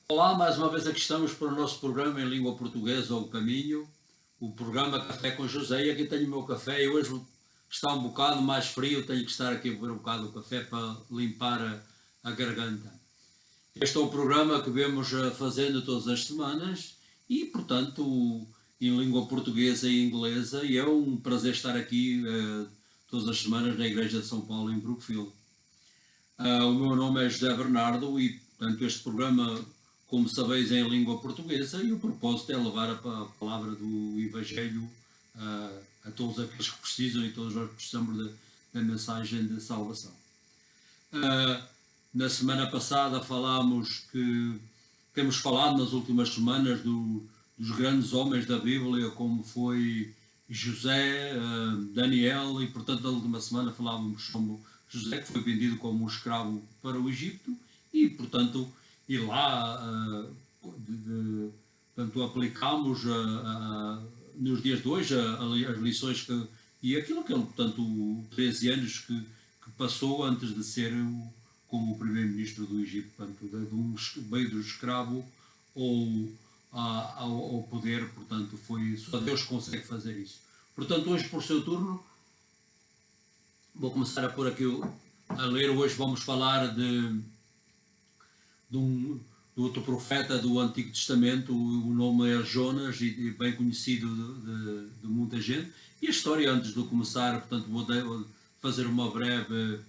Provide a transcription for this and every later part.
Olá, mais uma vez aqui estamos para o nosso programa em língua portuguesa, O Caminho, o programa Café com José, e aqui tenho o meu café e hoje está um bocado mais frio, tenho que estar aqui a beber um bocado o café para limpar a garganta. Este é o programa que vemos fazendo todas as semanas e, portanto, em língua portuguesa e inglesa, e é um prazer estar aqui todas as semanas na Igreja de São Paulo, em Brookfield. O meu nome é José Bernardo e, portanto, este programa, como sabeis, é em língua portuguesa e o propósito é levar a palavra do Evangelho a todos aqueles que precisam e todos nós precisamos da mensagem de salvação. Na semana passada temos falado nas últimas semanas dos grandes homens da Bíblia, como foi José, Daniel, e portanto na última semana falávamos sobre José, que foi vendido como um escravo para o Egito, e portanto, e lá portanto, aplicámos nos dias de hoje as lições e aquilo que ele, portanto, 13 anos que passou antes de ser como o primeiro-ministro do Egito, portanto, veio do escravo ao poder, portanto, só Deus consegue fazer isso. Portanto, hoje, por seu turno, vou começar a pôr aqui a ler. Hoje vamos falar de outro profeta do Antigo Testamento. O nome é Jonas e bem conhecido de muita gente. E a história, antes de começar, portanto, vou fazer uma breve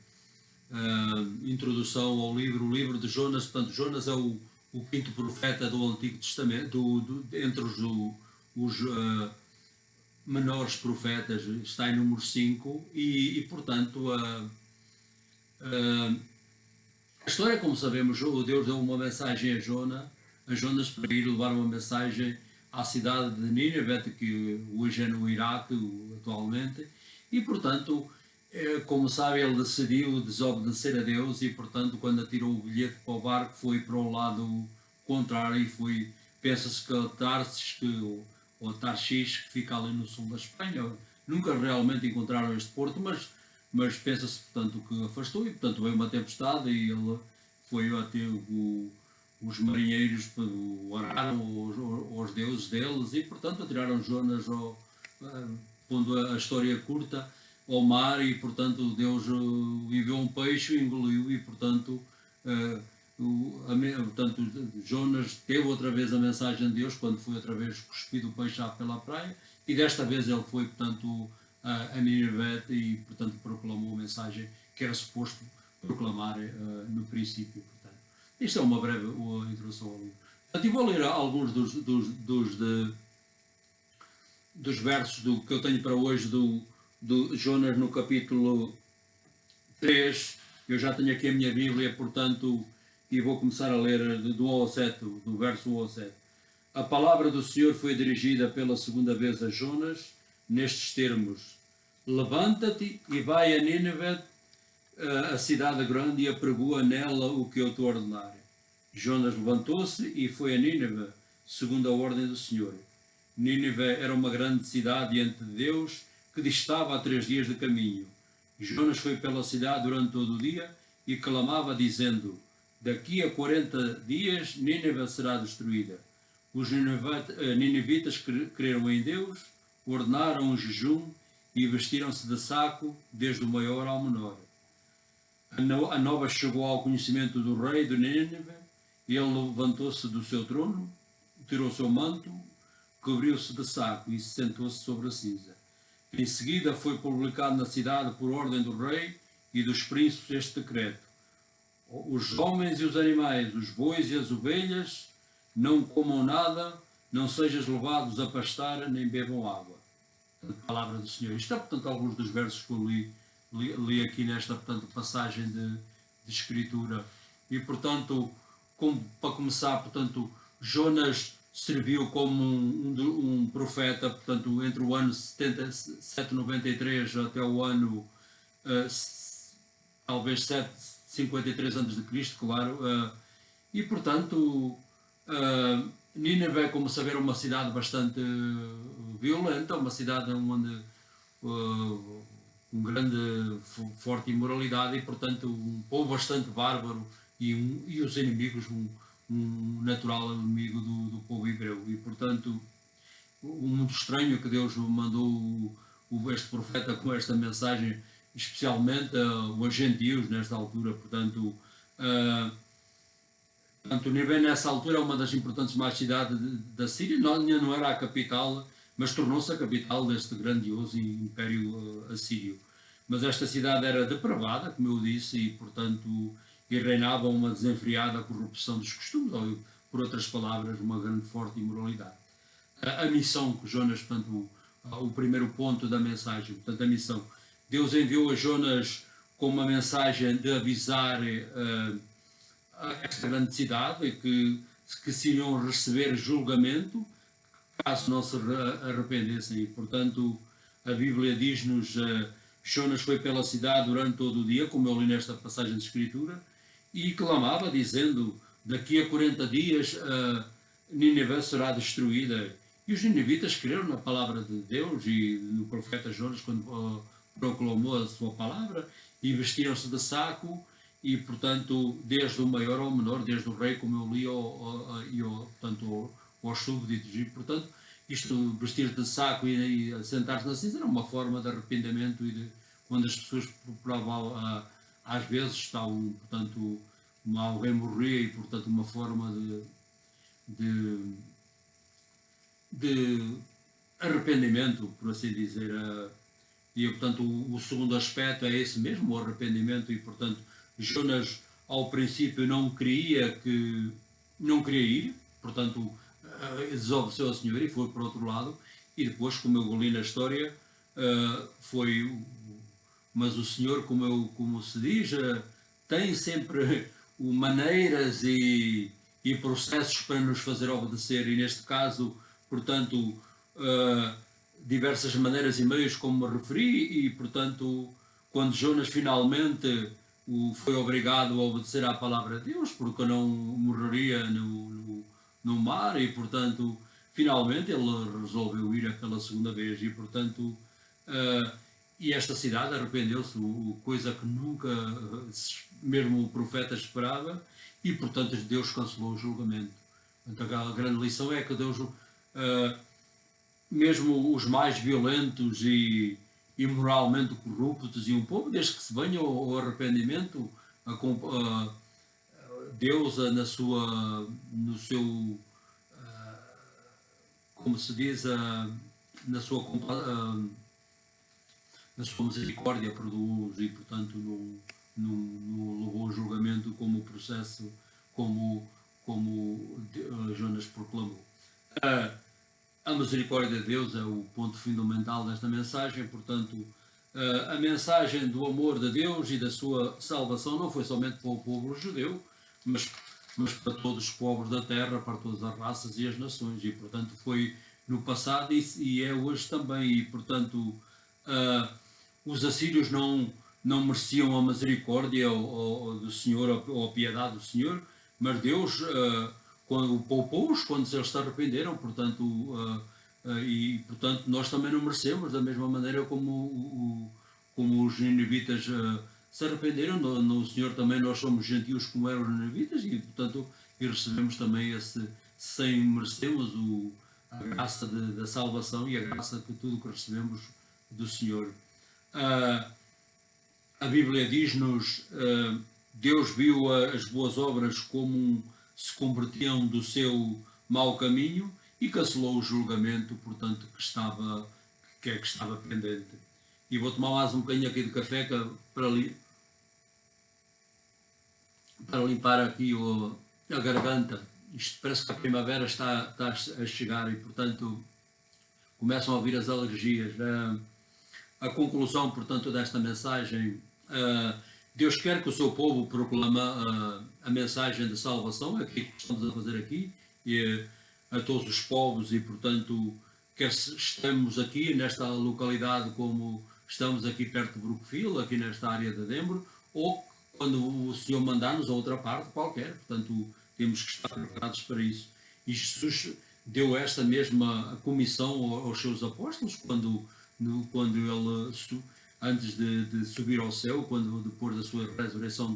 introdução ao livro. O livro de Jonas, portanto, Jonas é o quinto profeta do Antigo Testamento, entre os menores profetas, está em número 5 e portanto a história, como sabemos, Deus deu uma mensagem a Jonas para ir levar uma mensagem à cidade de Nínive, que hoje é no Iraque atualmente, e portanto, como sabe, ele decidiu desobedecer a Deus e portanto, quando atirou o bilhete para o barco, foi para o lado contrário e pensa-se que o Tarsis, que fica ali no sul da Espanha, nunca realmente encontraram este porto, mas pensa-se, portanto, que afastou e, portanto, veio uma tempestade e ele foi até os marinheiros oraram aos deuses deles e, portanto, atiraram Jonas, pondo a história curta, ao mar e, portanto, Deus enviou um peixe, engoliu e, portanto, Jonas teve outra vez a mensagem de Deus quando foi outra vez cuspido o peixe pela praia e desta vez ele foi, portanto, a Nínive e, portanto, proclamou a mensagem que era suposto proclamar no princípio. Portanto, isto é uma breve introdução ao livro. Portanto, eu vou ler alguns dos versos que eu tenho para hoje do Jonas no capítulo 3. Eu já tenho aqui a minha Bíblia, portanto, e vou começar a ler do 1 ao 7, do verso 1 ao 7. A palavra do Senhor foi dirigida pela segunda vez a Jonas, nestes termos: levanta-te e vai a Nínive, a cidade grande, e apregoa nela o que eu te ordenar. Jonas levantou-se e foi a Nínive, segundo a ordem do Senhor. Nínive era uma grande cidade diante de Deus, que distava a 3 dias de caminho. Jonas foi pela cidade durante todo o dia e clamava, dizendo: daqui a 40 dias Nínive será destruída. Os ninivitas creram em Deus, ordenaram um jejum e vestiram-se de saco, desde o maior ao menor. A nova chegou ao conhecimento do rei de Nínive. Ele levantou-se do seu trono, tirou o seu manto, cobriu-se de saco e sentou-se sobre a cinza. Em seguida foi publicado na cidade, por ordem do rei e dos príncipes, este decreto: os homens e os animais, os bois e as ovelhas, não comam nada, não sejas levados a pastar, nem bebam água. A palavra do Senhor. Isto é, portanto, alguns dos versos que eu li aqui nesta, portanto, passagem de escritura. E, portanto, para começar, portanto, Jonas serviu como um profeta, portanto, entre o ano 793 até o ano talvez 753 a.C., claro, e, portanto, Nínive, como saber, é uma cidade bastante violenta, uma cidade onde com grande, forte imoralidade e, portanto, um povo bastante bárbaro e os inimigos um natural amigo do povo hebreu. E, portanto, muito estranho que Deus mandou este profeta com esta mensagem, especialmente aos gentios nesta altura. Portanto, Nínive nessa altura é uma das importantes mais cidades da Síria, não era a capital, mas tornou-se a capital deste grandioso império assírio. Mas esta cidade era depravada, como eu disse, e portanto e reinava uma desenfreada corrupção dos costumes, ou por outras palavras, uma grande forte imoralidade. A missão que Jonas, portanto, o primeiro ponto da mensagem, portanto, a missão. Deus enviou a Jonas com uma mensagem de avisar esta grande cidade que se iriam receber julgamento caso não se arrependessem. E, portanto, a Bíblia diz-nos Jonas foi pela cidade durante todo o dia, como eu li nesta passagem de Escritura, e clamava, dizendo, daqui a 40 dias Nínive será destruída. E os ninivitas creram na palavra de Deus e no profeta Jonas, quando proclamou a sua palavra, e vestiram-se de saco, e, portanto, desde o maior ao menor, desde o rei, como eu li, portanto, aos súbditos, e, portanto, isto, vestir de saco e sentar-se na cinza, era uma forma de arrependimento e de, quando as pessoas procuravam, às vezes, estavam, portanto, alguém morria e, portanto, uma forma de arrependimento, por assim dizer. E, portanto, o segundo aspecto é esse mesmo, o arrependimento, e, portanto, Jonas, ao princípio, não queria ir, portanto, desobedeceu ao Senhor e foi para o outro lado, e depois, como eu li na história, mas o Senhor, como se diz, tem sempre maneiras e processos para nos fazer obedecer, e neste caso, portanto, diversas maneiras e meios, como me referi, e, portanto, quando Jonas finalmente foi obrigado a obedecer à palavra de Deus, porque não morreria no mar, e, portanto, finalmente ele resolveu ir pela segunda vez, e, portanto, e esta cidade arrependeu-se, coisa que nunca mesmo o profeta esperava, e, portanto, Deus cancelou o julgamento. Então, a grande lição é que Deus, mesmo os mais violentos e moralmente corruptos, e um povo, desde que se venha ao arrependimento, Deus no seu, como se diz, na sua misericórdia perdoou-os, e, portanto, não levou o julgamento como o processo, como Jonas proclamou. A misericórdia de Deus é o ponto fundamental desta mensagem. Portanto, a mensagem do amor de Deus e da sua salvação não foi somente para o povo judeu, mas para todos os povos da terra, para todas as raças e as nações, e, portanto, foi no passado e é hoje também, e, portanto, os assírios não mereciam a misericórdia do Senhor ou a piedade do Senhor, mas Deus quando poupou-os, quando eles se arrependeram, portanto, e, portanto, nós também não merecemos, da mesma maneira como os ninivitas se arrependeram, no Senhor também nós somos gentios como eram os ninivitas, e, portanto, e recebemos também sem merecermos a graça da salvação e a graça que tudo que recebemos do Senhor. A Bíblia diz-nos, Deus viu as boas obras como se convertiam do seu mau caminho e cancelou o julgamento, portanto, que estava pendente. E vou tomar mais um bocadinho aqui de café para limpar aqui a garganta. Isto parece que a primavera está a chegar, e, portanto, começam a vir as alergias. A conclusão, portanto, desta mensagem, Deus quer que o seu povo proclame a mensagem de salvação, é aquilo que estamos a fazer aqui, e a todos os povos, e, portanto, quer estamos aqui nesta localidade, como estamos aqui perto de Brookfield, aqui nesta área de Denver, ou quando o Senhor mandar-nos a outra parte qualquer, portanto, temos que estar preparados para isso. E Jesus deu esta mesma comissão aos seus apóstolos, quando ele, antes de subir ao céu, depois da sua ressurreição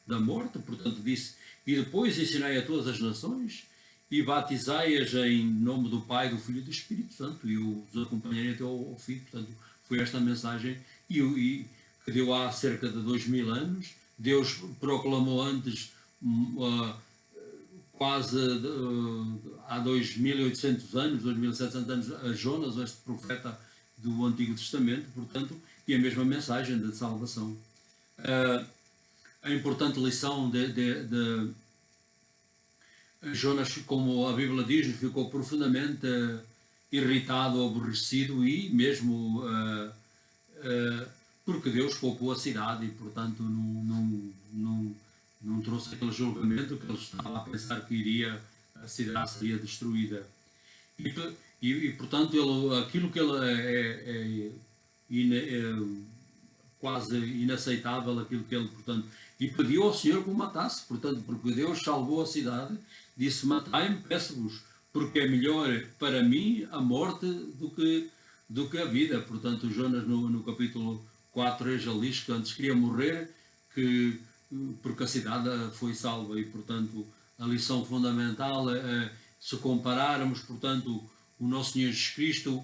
da morte, portanto, disse: e depois ensinai a todas as nações e batizai-as em nome do Pai, do Filho e do Espírito Santo, e eu os acompanharei até ao fim. Portanto, foi esta a mensagem que deu há cerca de 2000 anos. Deus proclamou antes, quase há 2800 anos, 2700 anos, a Jonas, este profeta do Antigo Testamento, portanto, e a mesma mensagem de salvação. A importante lição de Jonas, como a Bíblia diz, ficou profundamente irritado, aborrecido e mesmo porque Deus poupou a cidade e, portanto, não trouxe aquele julgamento que ele estava a pensar que a cidade seria destruída. Portanto, aquilo que ele é quase inaceitável, aquilo que ele, portanto, e pediu ao Senhor que o matasse, portanto, porque Deus salvou a cidade, disse: matai-me, peço-vos, porque é melhor para mim a morte do que a vida. Portanto, Jonas no capítulo 4, ele diz que antes queria morrer, porque a cidade foi salva. E, portanto, a lição fundamental é, se compararmos, portanto, o nosso Senhor Jesus Cristo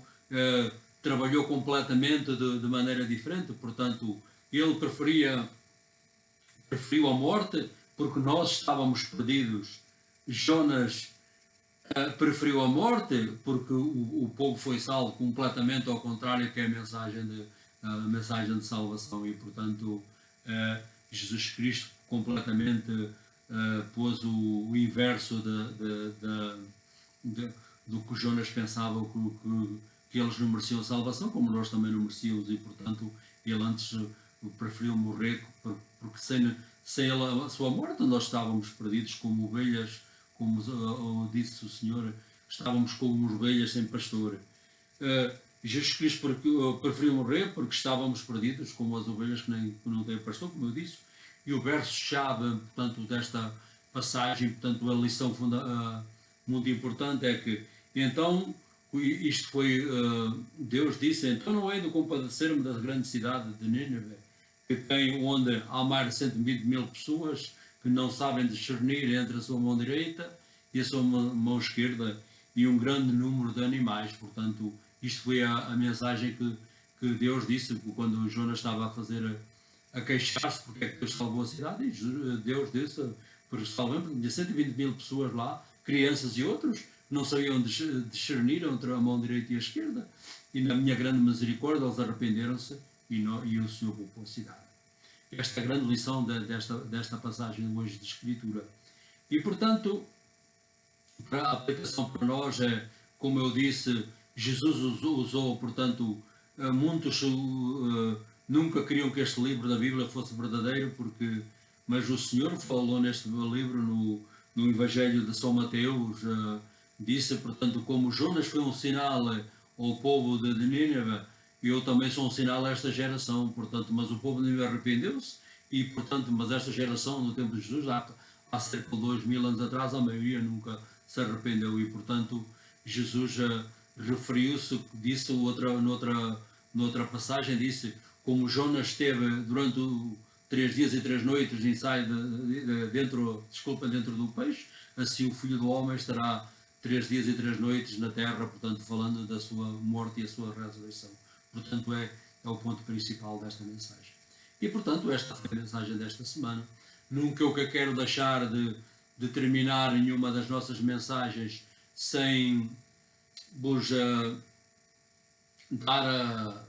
trabalhou completamente de maneira diferente. Portanto, ele preferiu a morte porque nós estávamos perdidos. Jonas preferiu a morte porque o povo foi salvo, completamente ao contrário que é a mensagem de salvação. E, portanto, Jesus Cristo completamente pôs o inverso do que Jonas pensava, que eles não mereciam salvação, como nós também não merecíamos. E, portanto, ele antes preferiu morrer, porque sem a sua morte nós estávamos perdidos como ovelhas, como disse o Senhor, estávamos como ovelhas sem pastor. Jesus Cristo preferiu morrer porque estávamos perdidos como as ovelhas que não têm pastor, como eu disse. E o verso-chave, portanto, desta passagem, portanto, a lição muito importante é que, então, isto foi, Deus disse: então não hei de compadecer-me da grande cidade de Nínive, que tem onde há mais de 120 mil pessoas que não sabem discernir entre a sua mão direita e a sua mão esquerda, e um grande número de animais. Portanto, isto foi a mensagem que Deus disse quando Jonas estava a queixar-se porque é que Deus salvou a cidade. E Deus disse: por salvamento de 120 mil pessoas lá, crianças e outros, não sabiam discernir entre a mão direita e a esquerda, e na minha grande misericórdia eles arrependeram-se e o Senhor poupou a cidade. Esta é a grande lição desta passagem hoje de Escritura. E, portanto, a aplicação para nós é, como eu disse, Jesus usou, portanto, muitos nunca queriam que este livro da Bíblia fosse verdadeiro, mas o Senhor falou neste livro, no Evangelho de São Mateus, disse, portanto, como Jonas foi um sinal ao povo de Nínive, eu também sou um sinal a esta geração. Portanto, mas o povo de Nínive arrependeu-se, e, portanto, mas esta geração, no tempo de Jesus, há cerca de 2000 anos atrás, a maioria nunca se arrependeu. E, portanto, Jesus referiu-se, disse noutra passagem, disse: como Jonas esteve durante 3 dias e 3 noites dentro do peixe, assim o Filho do Homem estará 3 dias e 3 noites na terra, portanto, falando da sua morte e a sua ressurreição. Portanto, é o ponto principal desta mensagem. E, portanto, esta foi a mensagem desta semana. Nunca eu quero deixar de terminar nenhuma das nossas mensagens sem vos dar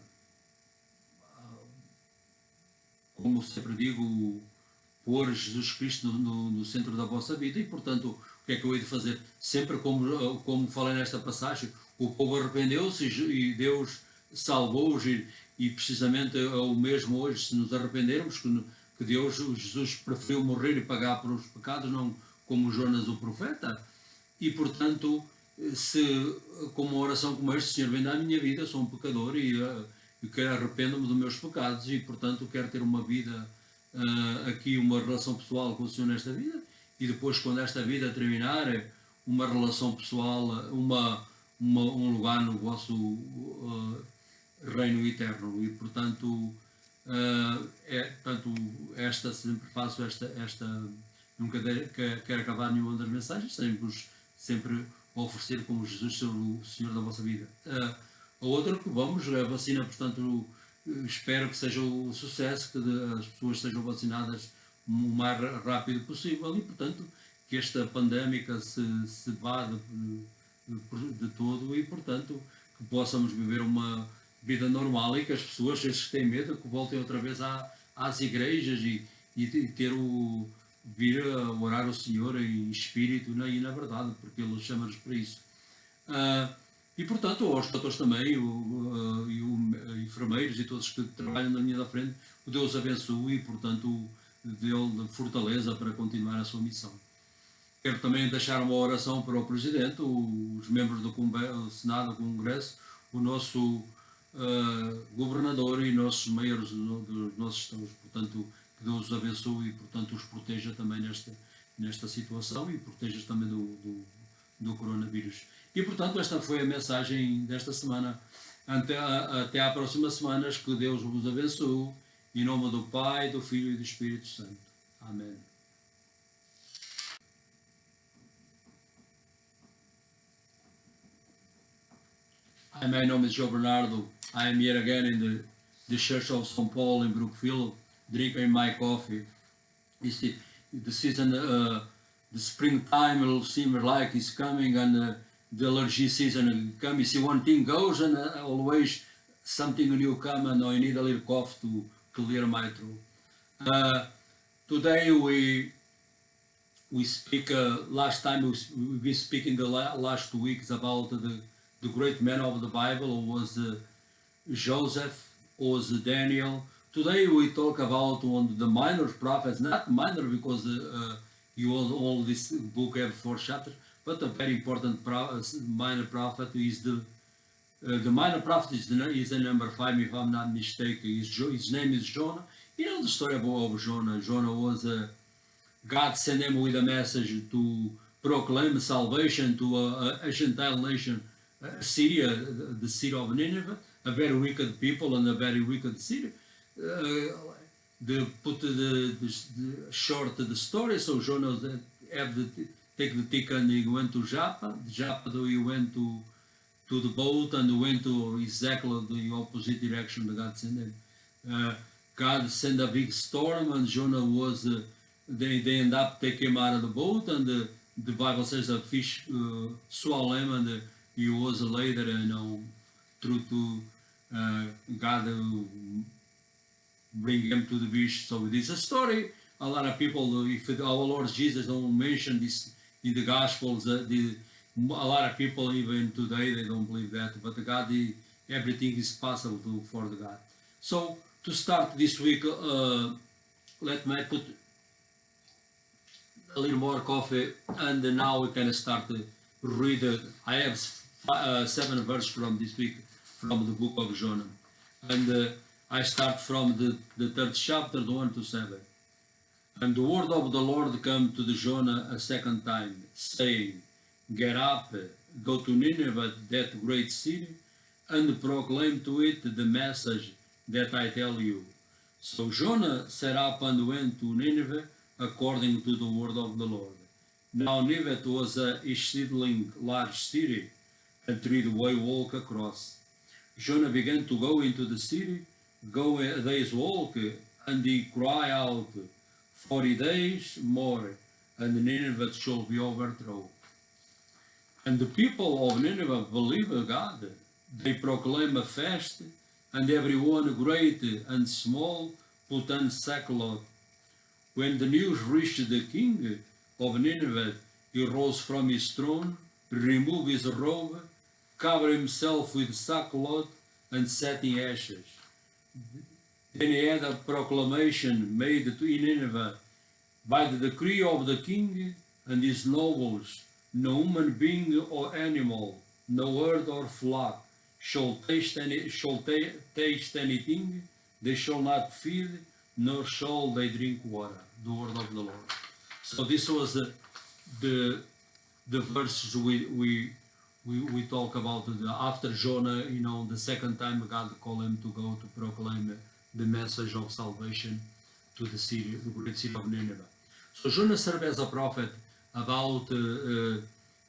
como sempre digo, pôr Jesus Cristo no centro da vossa vida. E, portanto, o que é que eu hei de fazer? Sempre como falei nesta passagem, o povo arrependeu-se e Deus salvou-os, e precisamente é o mesmo hoje, se nos arrependermos, que Jesus preferiu morrer e pagar por os pecados, não como Jonas o profeta. E, portanto, como uma oração como esta: Senhor, vem à minha vida, sou um pecador e arrependo-me dos meus pecados, e, portanto, quero ter uma vida aqui, uma relação pessoal com o Senhor nesta vida, e depois, quando esta vida terminar, uma relação pessoal, um lugar no vosso reino eterno. E, portanto, sempre faço esta nunca quero acabar nenhuma das mensagens, sempre oferecer como Jesus ser o Senhor da vossa vida. A outra que vamos, a vacina, portanto, espero que seja o sucesso, que as pessoas sejam vacinadas o mais rápido possível e, portanto, que esta pandémica se vá de todo e, portanto, que possamos viver uma vida normal e que as pessoas, esses que têm medo, que voltem outra vez às igrejas e ter vir a orar ao Senhor em espírito e na verdade, porque Ele chama-nos para isso. E portanto, aos doutores também, enfermeiros e todos que trabalham na linha da frente, o Deus abençoe e, portanto, dê-lhe fortaleza para continuar a sua missão. Quero também deixar uma oração para o Presidente, os membros do Senado, do Congresso, o nosso Governador e nossos maiores dos nossos estados. Portanto, que Deus os abençoe e, portanto, os proteja também nesta situação e proteja também do coronavírus. E, portanto, esta foi a mensagem desta semana. Até à próxima semana, que Deus vos abençoe. Em nome do Pai, do Filho e do Espírito Santo. Amém. Hi, my name is Joe Bernardo. I am here again in the Church of St. Paul in Brookfield, drinking my coffee. The season, the springtime will seem like it's coming, and the allergy season comes. You see, one thing goes, and always something new comes, and I need a little cough to clear my throat. Today we speak. Last time we've been speaking the last 2 weeks about the great man of the Bible, who was Joseph, who was Daniel. Today we talk about one of the minor prophets, not minor because you all this book have 4 chapters, but a very important minor prophet is the minor prophet is the number 5, if I'm not mistaken. His name is Jonah. You know the story of Jonah. Jonah was God sent him with a message to proclaim salvation to a Gentile nation, Syria, the city of Nineveh, a very wicked people and a very wicked city. Put the short the story, so Jonah have to take the ticket and he went to Joppa. Joppa, he went to the boat and went to exactly the opposite direction that God sent him. God sent a big storm and Jonah was, they end up taking him out of the boat, and the Bible says a fish swallowed him, and he was later, through to God bring him to the beach. So this is a story. A lot of people, if our Lord Jesus don't mention this in the Gospels, a lot of people even today they don't believe that. But God, everything is possible for the God. So to start this week, let me put a little more coffee, and now we can start to read. I have 7 verses from this week from the book of Jonah, and I start from the 3rd chapter, 1 to 7. And the word of the Lord came to the Jonah a second time, saying, Get up, go to Nineveh, that great city, and proclaim to it the message that I tell you. So Jonah set up and went to Nineveh according to the word of the Lord. Now Nineveh was a exceedingly large city, a 3-way walk across. Jonah began to go into the city, go a day's walk, and he cried out, 40 days more, and Nineveh shall be overthrown. And the people of Nineveh believed God. They proclaim a fast, and everyone great and small put on sackcloth. When the news reached the king of Nineveh, he rose from his throne, removed his robe, covered himself with sackcloth, and sat in ashes. Then he had a proclamation made in Nineveh by the decree of the king and his nobles: no human being or animal, no herd or flock shall taste anything, they shall not feed, nor shall they drink water. The word of the Lord. So this was the verses we talk about after Jonah. The second time God called him to go to proclaim the message of salvation to the city, the great city of Nineveh. So Jonah served as a prophet about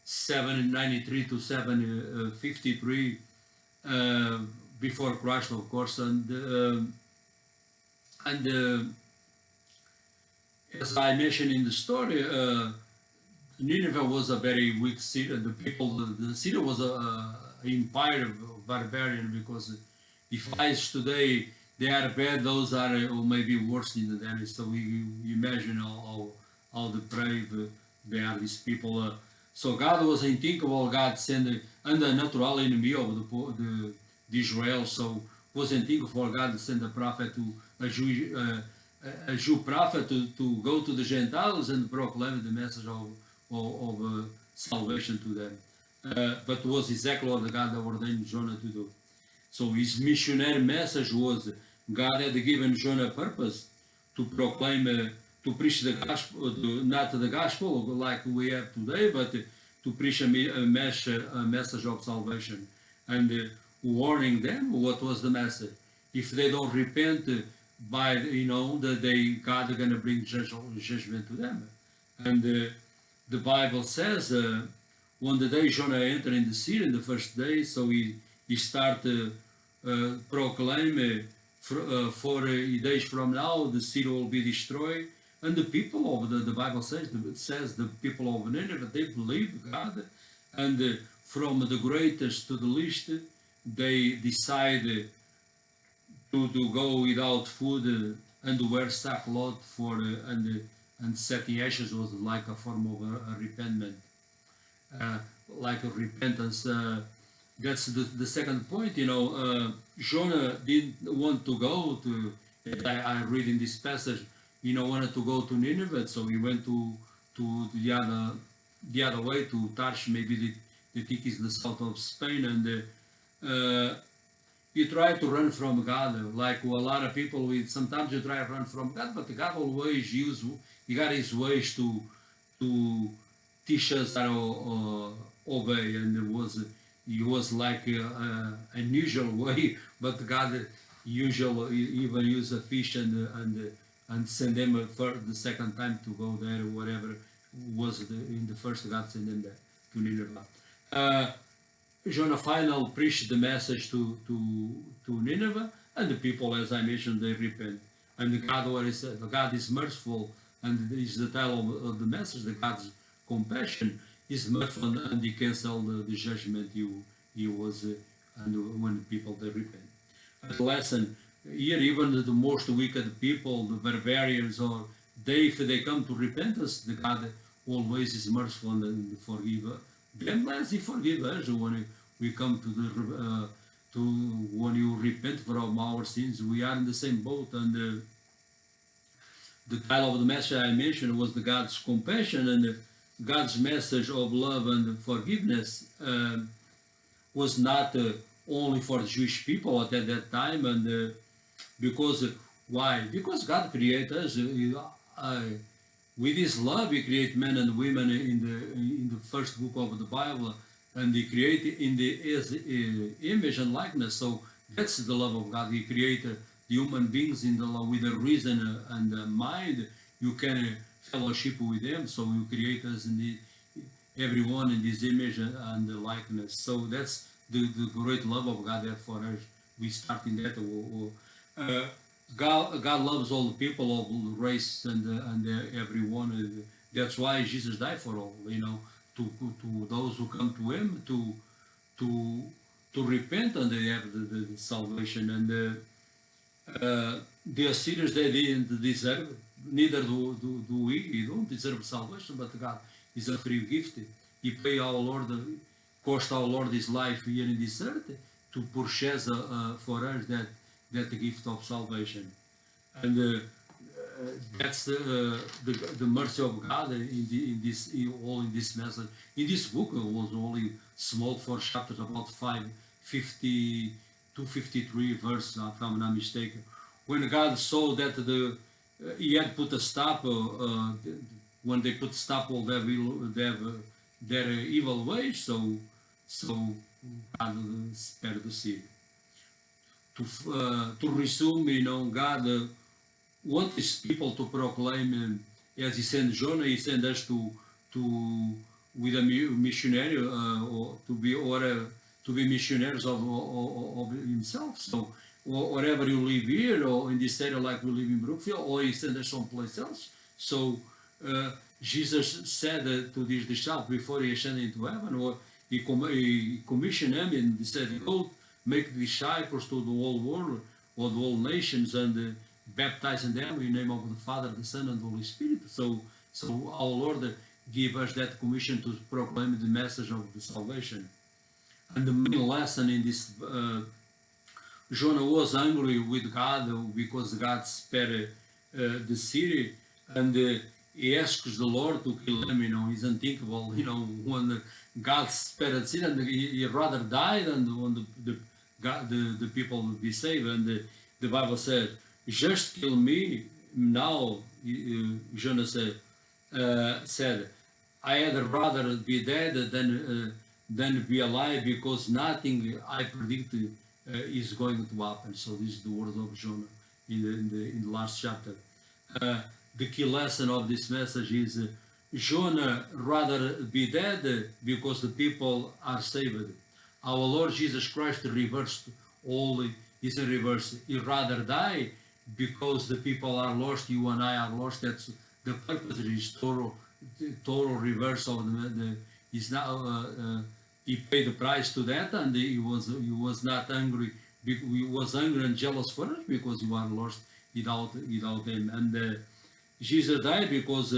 793 to 753 before Christ, of course, and as I mentioned in the story, Nineveh was a very weak city. The city was a empire of barbarian, because if eyes today they are bad, those are maybe worse than that. So you imagine how depraved they are, these people. So God was unthinkable. God sent a natural enemy of the Israel. So it was unthinkable for God to send a prophet to a Jew prophet to go to the Gentiles and proclaim the message of salvation to them. But it was exactly what God ordained Jonah to do. So his missionary message was, God had given Jonah a purpose to proclaim, to preach the gospel, not the gospel like we have today, but to preach a message of salvation, and warning them what was the message. If they don't repent, by that God is going to bring judgment to them. And the Bible says, on the day Jonah entered in the city, in the first day, so he started proclaim for days from now the city will be destroyed, and the people of the Bible says the people of Nineveh, they believe God, and from the greatest to the least, they decide to go without food and wear sackcloth for and setting ashes was like a form of a repentment, like a repentance. That's the second point. Jonah didn't want to go to. I read in this passage, wanted to go to Nineveh, so he went to the other way to Tarshish. Maybe they think it's the south of Spain, and you try to run from God, like a lot of people. Sometimes you try to run from God, but God always He got His ways to teach us how to obey, and it was like an unusual way, but God usually even use a fish and send them for the second time to go there, whatever was in the first. God sent them there to Nineveh. Jonah finally preached the message to Nineveh, and the people, as I mentioned, they repent. And God is merciful, and is the title of the message, the God's compassion is merciful, and He canceled the judgment He was, and when people they repent. But the lesson here, even the most wicked people, the barbarians, or if they come to repentance, the God always is merciful and forgive them as He forgive us when we come to when you repent from our sins. We are in the same boat, and the title of the message I mentioned was the God's compassion, and God's message of love and forgiveness was not only for the Jewish people at that time, and because why? Because God created us. With His love, He created men and women in the first book of the Bible, and He created in His image and likeness. So that's the love of God. He created the human beings in the love with a reason and a mind. You can fellowship with them. So you create us in everyone in this image and the likeness. So that's the great love of God there for us. We start in that. God loves all the people of all race and everyone. That's why Jesus died for all. To those who come to Him to repent, and they have the salvation. And the Assyrians, they didn't deserve it. Neither do we. We don't deserve salvation, but God is a free gift. He paid our Lord, cost our Lord His life here in this earth to purchase for us that gift of salvation. And that's the mercy of God in this message. In this book, it was only small 4 chapters, about 50 to 53 verses, if I'm not mistaken. When God saw that He had put a stop, when they put stop all their evil ways, so God spared the city. To resume, God wants His people to proclaim as he sent Jonah, he sent us to with a missionary or to be missionaries of himself. So wherever you live here or in this area like we live in Brookfield, or he sent us someplace else. So Jesus said to these disciples before he ascended into heaven, or he commissioned them and he said, go make disciples to the whole world or the whole nations and baptizing them in the name of the Father, the Son, and the Holy Spirit. So our Lord gave us that commission to proclaim the message of the salvation. And the main lesson in this, Jonah was angry with God because God spared the city, and he asks the Lord to kill him. It's unthinkable. When God spared the city, and he rather died than when the people would be saved. And the Bible said, "Just kill me now." Jonah said, "I had rather be dead than be alive, because nothing I predict is going to happen." So this is the words of Jonah in the last chapter. The key lesson of this message is Jonah rather be dead because the people are saved. Our Lord Jesus Christ reversed all, is in reverse. He rather die because the people are lost, you and I are lost. That's the purpose. Is total reverse of is now he paid the price to that, and he was not angry. He was angry and jealous for us because you are lost without him. And Jesus died because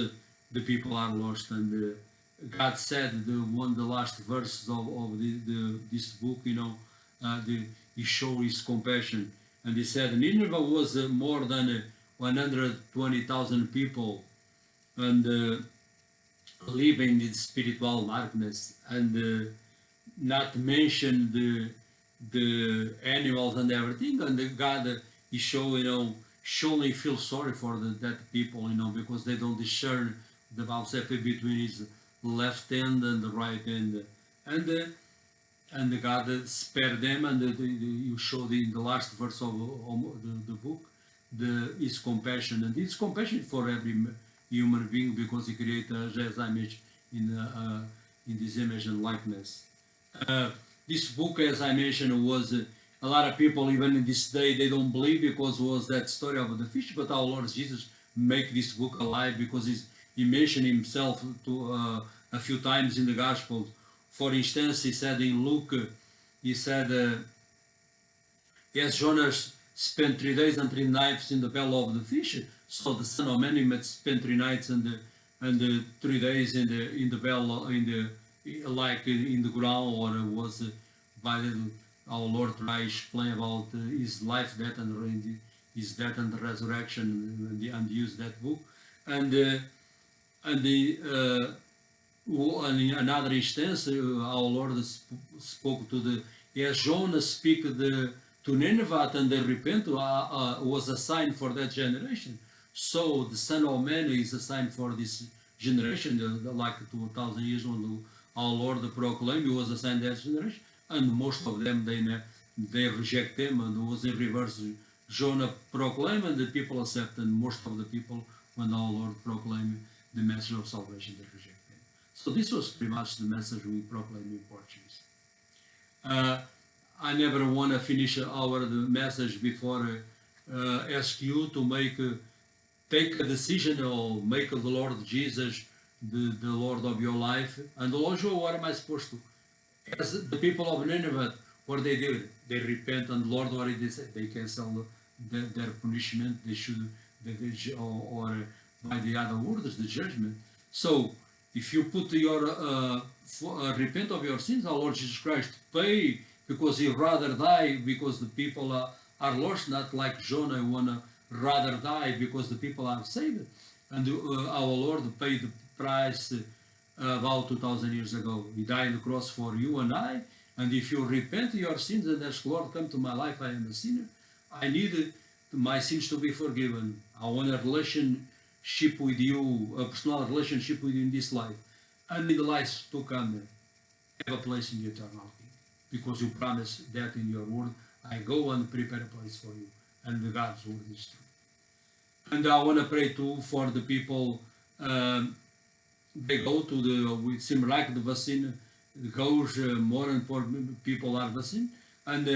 the people are lost. And God said the last verses of this book, he showed his compassion, and he said Nineveh was more than 120,000 people, and living in spiritual darkness, and not mention the animals and everything. And God is surely feel sorry for that people, because they don't discern the Bible says between his left hand and the right hand, and God spared them, and you showed in the last verse of the book his compassion, and his compassion for every human being, because he created us as image in this image and likeness. This book, as I mentioned, was a lot of people even in this day they don't believe, because it was that story of the fish, but our Lord Jesus make this book alive, because he mentioned himself to a few times in the Gospels. For instance, he said in Luke, he said, yes, Jonah spent 3 days and 3 nights in the belly of the fish, so the Son of Man might spend 3 nights and 3 days in the belly, like in the ground, or was by our Lord tries to explain about his life, death, and his death and the resurrection, and use that book, and in another instance, our Lord spoke to Jonah speak to Nineveh, and the repent was a sign for that generation. So the Son of Man is a sign for this generation, like 2,000 years when our Lord proclaimed, he was a sign that generation, and most of them they reject him, and it was in reverse. Jonah proclaimed, and the people accept, and most of the people, when our Lord proclaimed the message of salvation, they reject him. So this was pretty much the message we proclaimed in Portuguese. I never want to finish the message before ask you to take a decision, or make the Lord Jesus the Lord of your life. And Lord, what am I supposed to? As the people of Nineveh, what they did, they repent, and Lord, what did they say? They cancel their punishment. They should, or by the other orders, the judgment. So if you put your repent of your sins, our Lord Jesus Christ pay, because he rather die because the people are lost, not like Jonah wanna rather die because the people are saved. And our Lord paid the price about 2,000 years ago. He died on the cross for you and I. And if you repent your sins and ask, Lord, come to my life, I am a sinner, I need my sins to be forgiven. I want a relationship with you, a personal relationship with you in this life, and in the life to come, have a place in the eternal kingdom. Because you promise that in your word, I go and prepare a place for you. And God's word is true. And I want to pray too for the people they go to it seems like the vaccine goes more and more people are vaccinated. And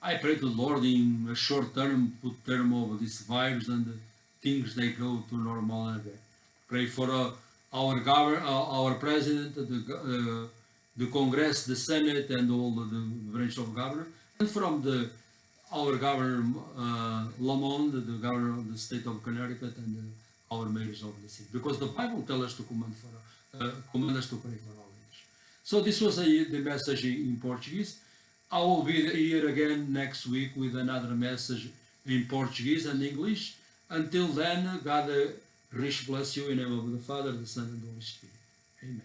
I pray to the Lord in a short term, put term over this virus and things they go to normal again. Pray for our president, the Congress, the Senate, and all the branch of government, and from our governor Lamont, the governor of the state of Connecticut, and our mayors of the city, because the Bible tells us to command us to pray for our leaders. So this was the message in Portuguese. I will be here again next week with another message in Portuguese and English. Until then, God richly bless you in the name of the Father, the Son, and the Holy Spirit. Amen.